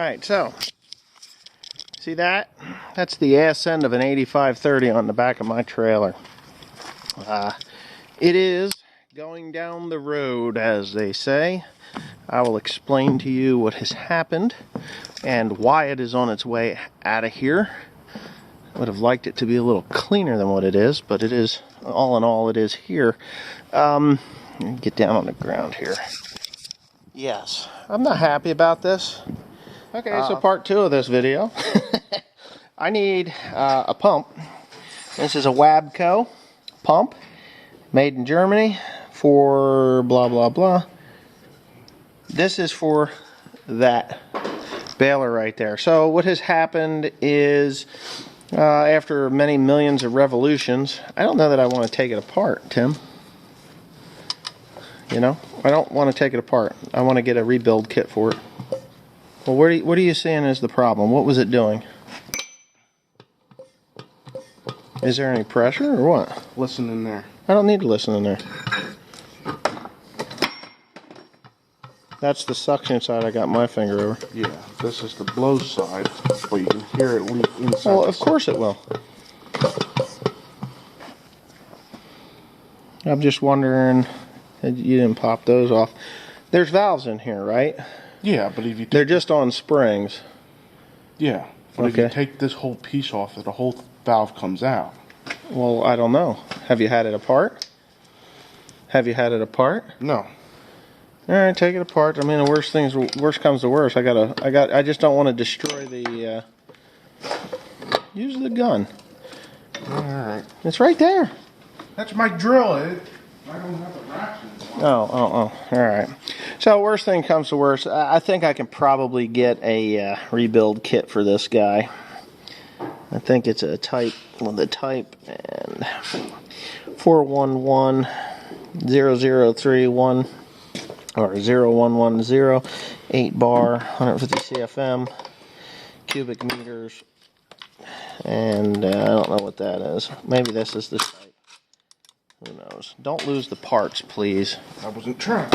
Alright, so see that? That's the ass end of an 8530 on the back of my trailer. It is going down the road, as they say. I will explain to you what has happened and why it is on its way out of here. I would have liked it to be a little cleaner than what it is, but it is, all in all, it is here. Get down on the ground here. Yes, I'm not happy about this. Okay, so part 2 of this video. I need a pump. This is a Wabco pump, made in Germany for blah blah blah. This is for that baler right there. So what has happened is, after many millions of revolutions, I don't know that I want to take it apart, Tim. You know, I don't want to take it apart. I want to get a rebuild kit for it. Well, what are you saying is the problem? What was it doing? Is there any pressure or what? Listen in there. I don't need to listen in there. That's the suction side I got my finger over. Yeah, this is the blow side, but you can hear it leak inside. Well, of course it will. I'm just wondering, you didn't pop those off. There's valves in here, right? Yeah, but if you... They're just on springs. Yeah, but okay. If you take this whole piece off, the whole valve comes out. Well, I don't know. Have you had it apart? Have you had it apart? No. All right, take it apart. I mean, the worst comes to worst. I just don't want to destroy the. Use the gun. All right. It's right there. That's my drill. I don't have the ratchet. Oh. All right. So, worst thing comes to worst, I think I can probably get a rebuild kit for this guy. I think it's a type, and 4110031 or 0110, 8 bar, 150 CFM, cubic meters, and I don't know what that is. Maybe this is the type. Who knows? Don't lose the parts, please. I wasn't trying.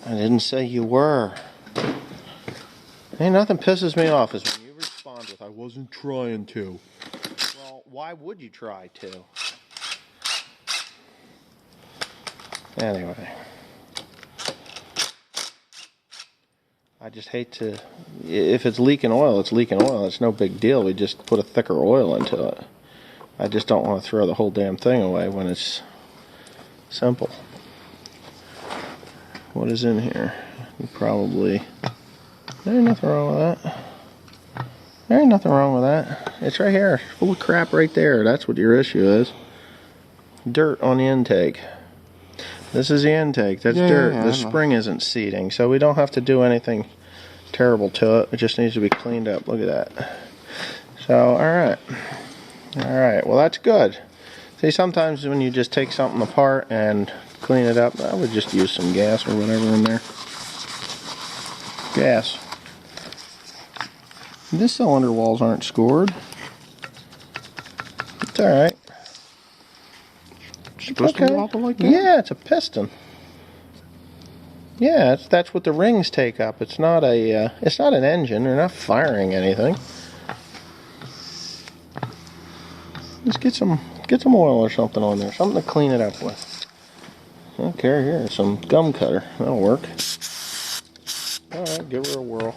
I didn't say you were. Ain't nothing pisses me off is when you respond with, I wasn't trying to. Well, why would you try to? Anyway. I just hate to, if it's leaking oil, it's leaking oil. It's no big deal. We just put a thicker oil into it. I just don't want to throw the whole damn thing away when it's simple. What is in here? Probably, there ain't nothing wrong with that. There ain't nothing wrong with that. It's right here, full of crap right there. That's what your issue is. Dirt on the intake. This is the intake. That's dirt. The spring isn't seating, so we don't have to do anything terrible to it. It just needs to be cleaned up. Look at that. So, alright. Alright, well that's good. See, sometimes when you just take something apart and clean it up, I would just use some gas or whatever in there. Gas. These cylinder walls aren't scored. It's alright. Supposed to wobble like that? Yeah, it's a piston. Yeah, that's what the rings take up. It's not an engine. They're not firing anything. Just get some oil or something on there, something to clean it up with. Okay, here, some gum cutter. That'll work. All right, give her a whirl.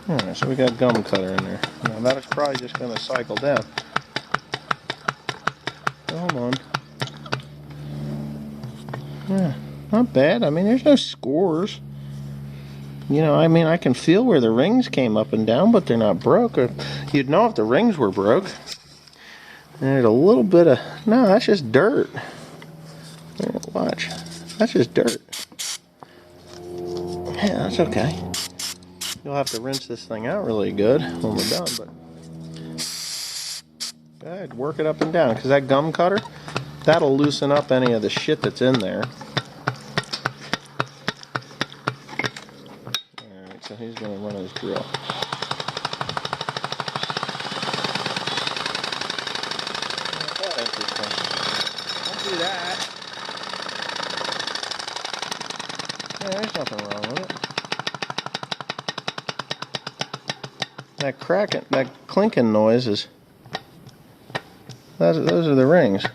Alright, so we got gum cutter in there. Now that is probably just going to cycle down. Hold on. Yeah, not bad. I mean, there's no scores. You know, I mean, I can feel where the rings came up and down, but they're not broke. You'd know if the rings were broke. There's a little bit of... No, that's just dirt. Watch. That's just dirt. Yeah, that's okay. You'll have to rinse this thing out really good when we're done, but go ahead, work it up and down, because that gum cutter, that'll loosen up any of the shit that's in there. Alright, so he's going to run his drill. Don't do that. Yeah, there's nothing wrong with it. That cracking, that clinking noise is. Those are the rings.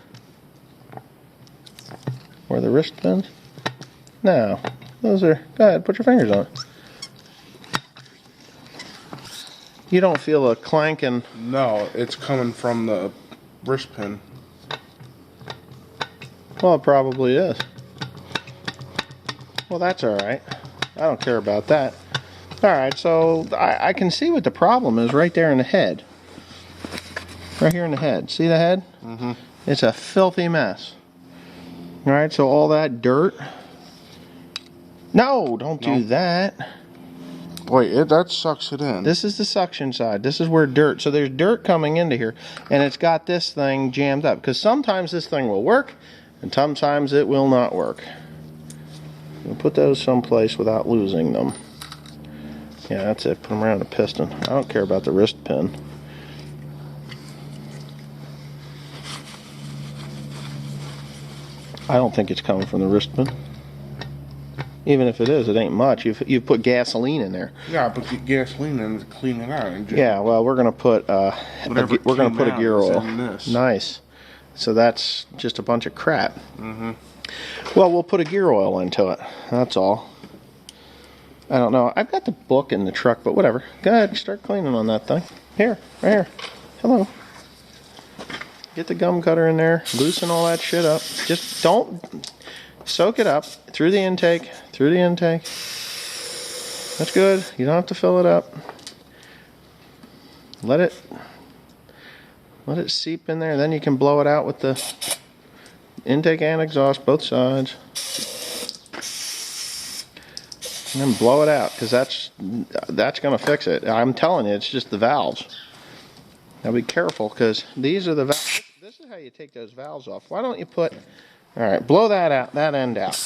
Or the wrist pins? No, those are. Go ahead, put your fingers on it. You don't feel a clanking. No, it's coming from the wrist pin. Well, it probably is. Well, that's all right. I don't care about that. All right, so I can see what the problem is right there in the head. Right here in the head. See the head? Mm-hmm. It's a filthy mess. All right, so all that dirt. No, don't do that. Wait, that sucks it in. This is the suction side. This is where dirt. So there's dirt coming into here, and it's got this thing jammed up. Because sometimes this thing will work, and sometimes it will not work. We'll put those someplace without losing them. Yeah, that's it. Put them around the piston. I don't care about the wrist pin. I don't think it's coming from the wrist pin. Even if it is, it ain't much. You've put gasoline in there. Yeah, but the gasoline in to clean it out. And just Yeah, well, we're gonna put a gear oil. Nice. So that's just a bunch of crap. Mm-hmm. Well, we'll put a gear oil into it. That's all. I don't know. I've got the book in the truck, but whatever. Go ahead, start cleaning on that thing. Here, right here. Hello. Get the gum cutter in there. Loosen all that shit up. Just don't soak it up through the intake. Through the intake. That's good. You don't have to fill it up. Let it seep in there. Then you can blow it out with the intake and exhaust, both sides. And then blow it out, because that's going to fix it. I'm telling you, it's just the valves. Now be careful, because these are the valves. This is how you take those valves off. Why don't you put... All right, blow that out, that end out.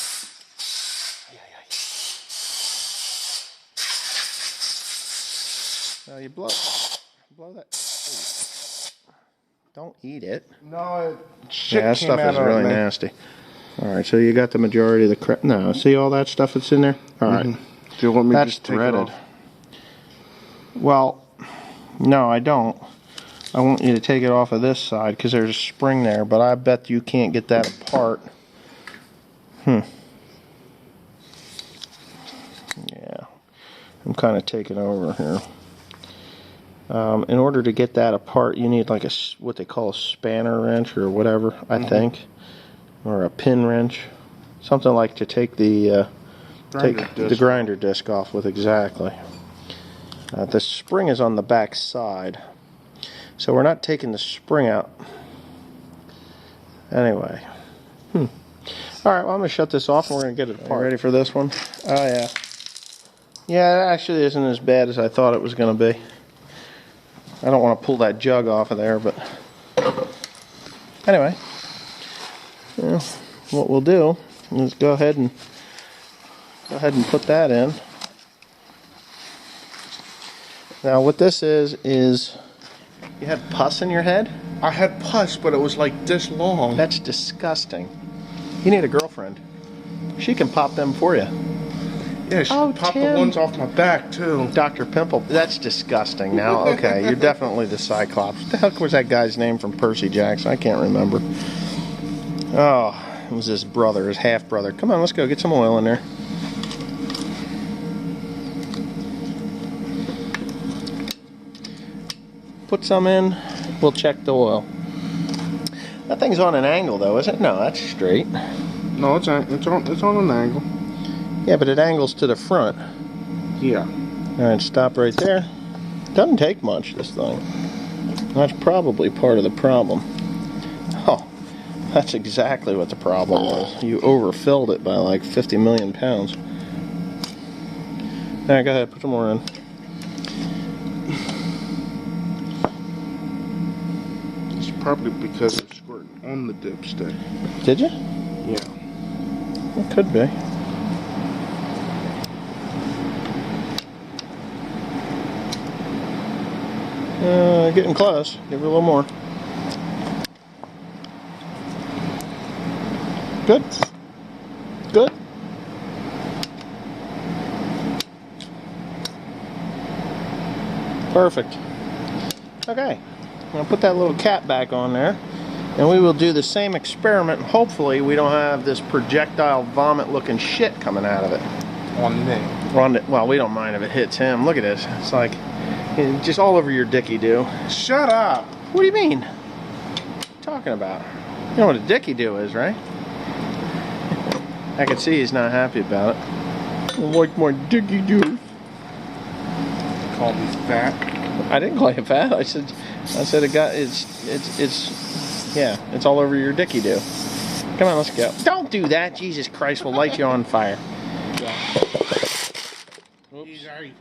Now you blow that. Don't eat it. No, Yeah, that stuff is really nasty. All right, so you got the majority of the crap. No, see all that stuff that's in there? All right. Do you want me That's to just take threaded. it off? Well, no, I don't. I want you to take it off of this side because there's a spring there, but I bet you can't get that apart. Yeah. I'm kind of taking over here. In order to get that apart, you need like what they call a spanner wrench or whatever, I think. Or a pin wrench. Something like to take the grinder disc off with, exactly. The spring is on the back side. So we're not taking the spring out. Anyway. Alright, well, I'm going to shut this off and we're going to get it apart. Ready for this one? Oh, yeah. Yeah, it actually isn't as bad as I thought it was going to be. I don't want to pull that jug off of there, but... Anyway. Yeah, what we'll do is go ahead and put that in. Now what this is you had pus in your head? I had pus, but it was like this long. That's disgusting. You need a girlfriend. She can pop them for you. Yeah, she popped the ones off my back too. Dr. Pimple. That's disgusting. Now, okay, you're definitely the Cyclops. What the heck was that guy's name from Percy Jackson? I can't remember. Oh, it was his brother, his half-brother. Come on, let's go get some oil in there. Put some in. We'll check the oil. That thing's on an angle, though, isn't it? No, that's straight. No, it's on an angle. Yeah, but it angles to the front. Yeah. All right, stop right there. Doesn't take much, this thing. That's probably part of the problem. Oh, that's exactly what the problem was. You overfilled it by like 50 million pounds. All right, go ahead, put some more in. It's probably because it squirted on the dipstick. Did you? Yeah. It could be. Getting close. Give it a little more. Good. Good. Perfect. Okay, I'm gonna put that little cap back on there, and we will do the same experiment. Hopefully we don't have this projectile vomit looking shit coming out of it. On me. Well, we don't mind if it hits him. Look at this. It's like just all over your dicky do. Shut up. What do you mean? What are you talking about? You know what a dicky do is, right? I can see he's not happy about it. I like my dicky do. Call me fat. I didn't call you fat. I said it got it's all over your dicky do. Come on, let's go. Don't do that. Jesus Christ will light you on fire. Sorry.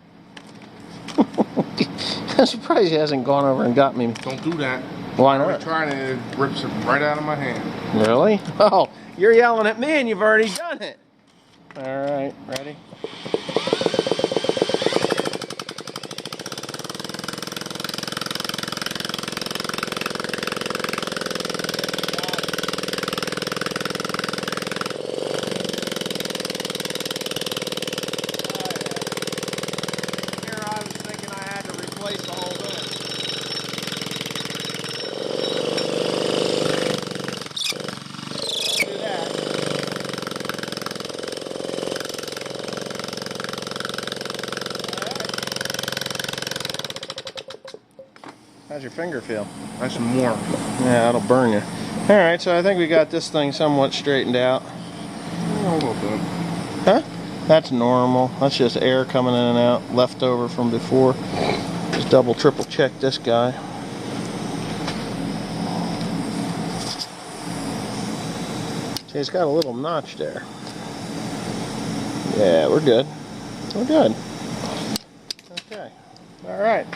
I'm surprised he hasn't gone over and got me. Don't do that. Why I'm not? trying to rip it right out of my hand. Really? Oh, you're yelling at me and you've already done it. All right, ready? How's your finger feel? Nice and warm. Yeah, that'll burn you. Alright, so I think we got this thing somewhat straightened out. A little bit. Huh? That's normal. That's just air coming in and out, left over from before. Just double, triple check this guy. See, it's got a little notch there. Yeah, we're good. We're good. Okay. Alright.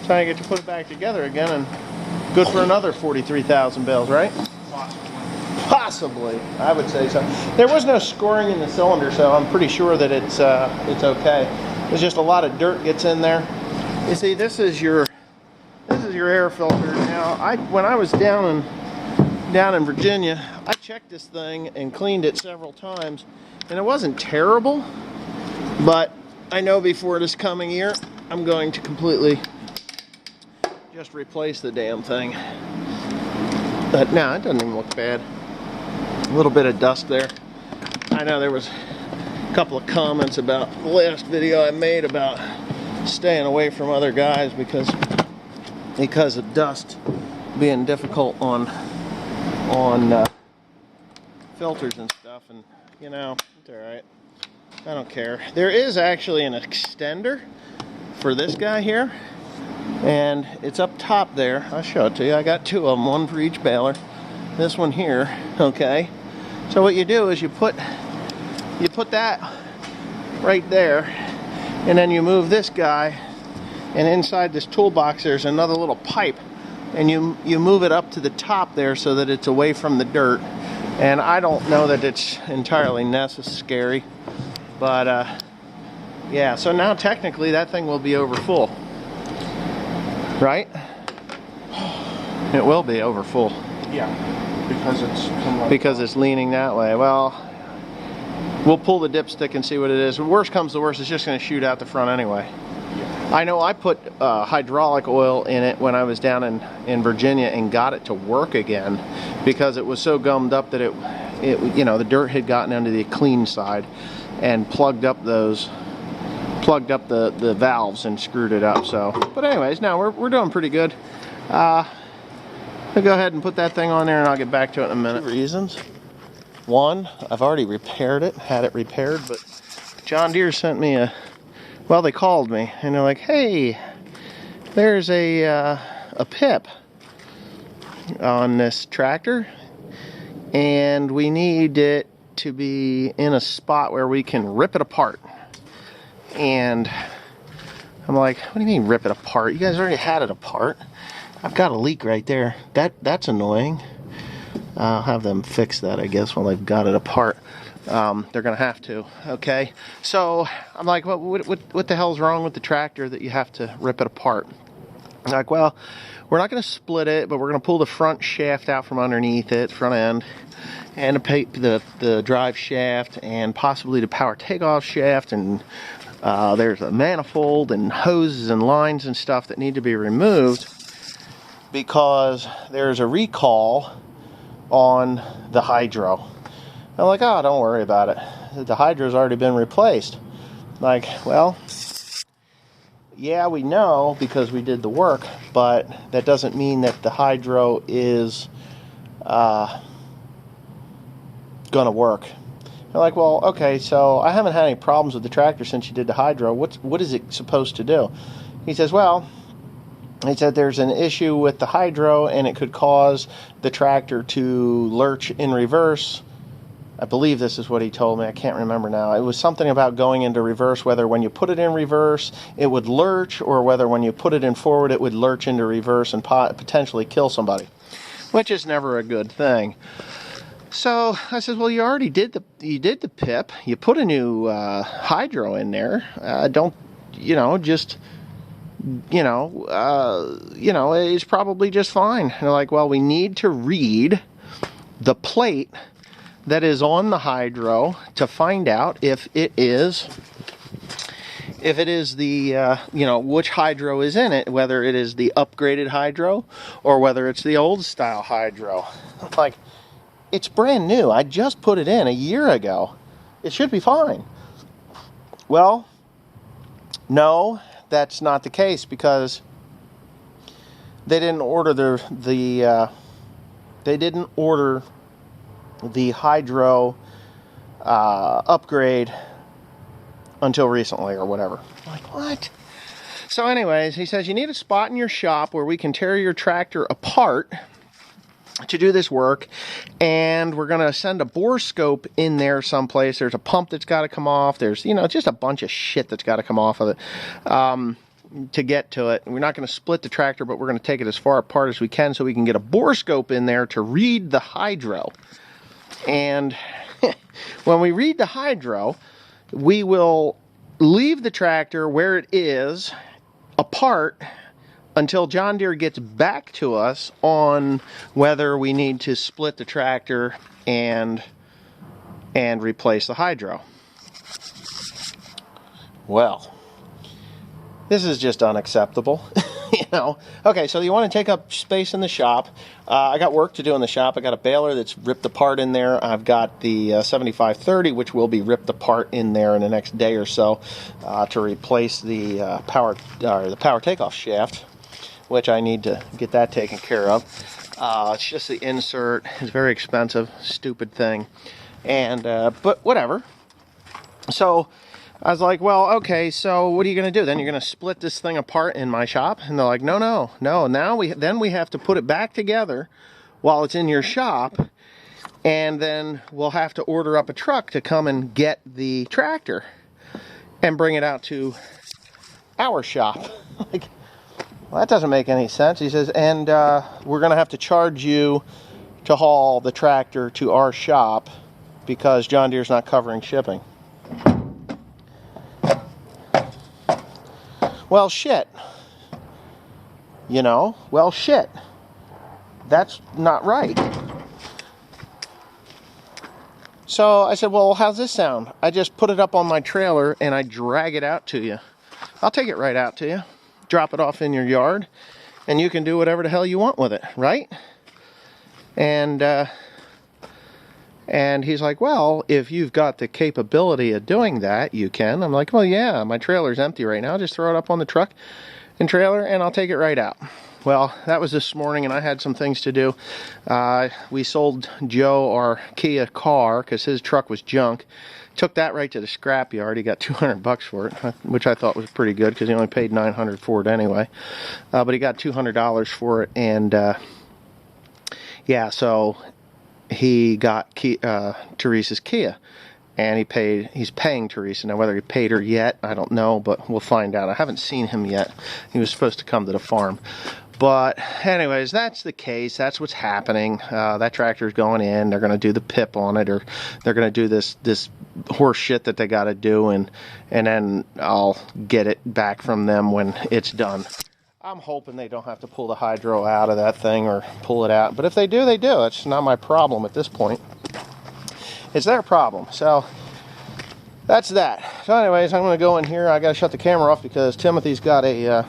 Trying to get you put it back together again and good for another 43,000 bells, right? Possibly, I would say so. There was no scoring in the cylinder, so I'm pretty sure that it's okay. There's just a lot of dirt gets in there. You see, this is your air filter. Now, when I was down in Virginia, I checked this thing and cleaned it several times, and it wasn't terrible. But I know before this coming year, I'm going to completely just replace the damn thing. But no, it doesn't even look bad. A little bit of dust there. I know there was a couple of comments about the last video I made about staying away from other guys because of dust being difficult on filters and stuff, and you know, it's alright. I don't care. There is actually an extender for this guy here, and it's up top there. I'll show it to you. I got two of them, one for each baler. This one here, okay? So what you do is you put that right there, and then you move this guy, and inside this toolbox there's another little pipe, and you move it up to the top there so that it's away from the dirt. And I don't know that it's entirely necessary, but yeah, so now technically that thing will be over full. Right? It will be over full. Yeah, because it's leaning that way. Well, we'll pull the dipstick and see what it is. Worst comes to worst, it's just going to shoot out the front anyway. Yeah. I know I put hydraulic oil in it when I was down in Virginia and got it to work again because it was so gummed up that it you know, the dirt had gotten onto the clean side and plugged up the valves and screwed it up. So, but anyways, now we're doing pretty good. I'll go ahead and put that thing on there and I'll get back to it in a minute. 2 reasons. One, I've already repaired it, had it repaired, but John Deere sent me well, they called me and they're like, hey, there's a PIP on this tractor and we need it to be in a spot where we can rip it apart. And I'm like, what do you mean rip it apart? You guys already had it apart. I've got a leak right there. That's annoying. I'll have them fix that, I guess, when they've got it apart. They're gonna have to. Okay. So I'm like, what the hell's wrong with the tractor that you have to rip it apart? I'm like, well, we're not gonna split it, but we're gonna pull the front shaft out from underneath it, front end, and the drive shaft, and possibly the power takeoff shaft, and There's a manifold and hoses and lines and stuff that need to be removed because there's a recall on the hydro. I'm like, oh, don't worry about it. The hydro's already been replaced. Like, well, yeah, we know because we did the work, but that doesn't mean that the hydro is gonna work. They're like, well, okay, so I haven't had any problems with the tractor since you did the hydro. What is it supposed to do? He says, well, he said there's an issue with the hydro and it could cause the tractor to lurch in reverse. I believe this is what he told me. I can't remember now. It was something about going into reverse, whether when you put it in reverse it would lurch, or whether when you put it in forward it would lurch into reverse and potentially kill somebody, which is never a good thing. So I said, well, you already did the PIP. You put a new hydro in there. It's probably just fine. And they're like, well, we need to read the plate that is on the hydro to find out if it is the which hydro is in it, whether it is the upgraded hydro or whether it's the old style hydro. I'm like, it's brand new. I just put it in a year ago. It should be fine. Well, no, that's not the case because they didn't order the hydro upgrade until recently or whatever. I'm like, what? So anyways, he says you need a spot in your shop where we can tear your tractor apart to do this work, and we're going to send a bore scope in there someplace. There's a pump that's got to come off. There's, just a bunch of shit that's got to come off of it to get to it. We're not going to split the tractor, but we're going to take it as far apart as we can so we can get a bore scope in there to read the hydro. And when we read the hydro, we will leave the tractor where it is apart until John Deere gets back to us on whether we need to split the tractor and replace the hydro. Well, this is just unacceptable. Okay, so you want to take up space in the shop. I got work to do in the shop. I got a baler that's ripped apart in there. I've got the 7530, which will be ripped apart in there in the next day or so to replace the power takeoff shaft, which I need to get that taken care of. It's just the insert. It's very expensive, stupid thing, and but whatever. So I was like, well, okay, so what are you going to do? Then you're going to split this thing apart in my shop? And they're like, no. Now we have to put it back together while it's in your shop, and then we'll have to order up a truck to come and get the tractor and bring it out to our shop. Like, well, that doesn't make any sense. He says, and we're going to have to charge you to haul the tractor to our shop because John Deere's not covering shipping. Well, shit. Well, shit. That's not right. So I said, well, how's this sound? I just put it up on my trailer and I drag it out to you. I'll take it right out to you. Drop it off in your yard, and you can do whatever the hell you want with it, right? And he's like, well, if you've got the capability of doing that, you can. I'm like, well, yeah, my trailer's empty right now. Just throw it up on the truck and trailer, and I'll take it right out. Well, that was this morning, and I had some things to do. We sold Joe our Kia car because his truck was junk. Took that right to the scrap yard. He got $200 for it, which I thought was pretty good because he only paid $900 for it anyway. But he got $200 for it, and yeah, so he got Teresa's Kia, and he's paying Teresa. Now, whether he paid her yet, I don't know, but we'll find out. I haven't seen him yet. He was supposed to come to the farm. But anyways, that's the case. That's what's happening. That tractor's going in. They're going to do the PIP on it, or they're going to do this horse shit that they got to do, and then I'll get it back from them when it's done. I'm hoping they don't have to pull the hydro out of that thing or pull it out. But if they do, they do. It's not my problem at this point. It's their problem. So that's that. So anyways, I'm going to go in here. I got to shut the camera off because Timothy's got a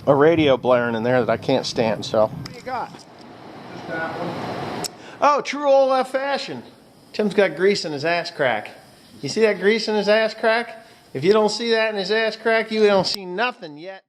radio blaring in there that I can't stand. So what do you got? Just that one. Oh, true old fashioned. Tim's got grease in his ass crack. You see that grease in his ass crack? If you don't see that in his ass crack, you don't see nothing yet.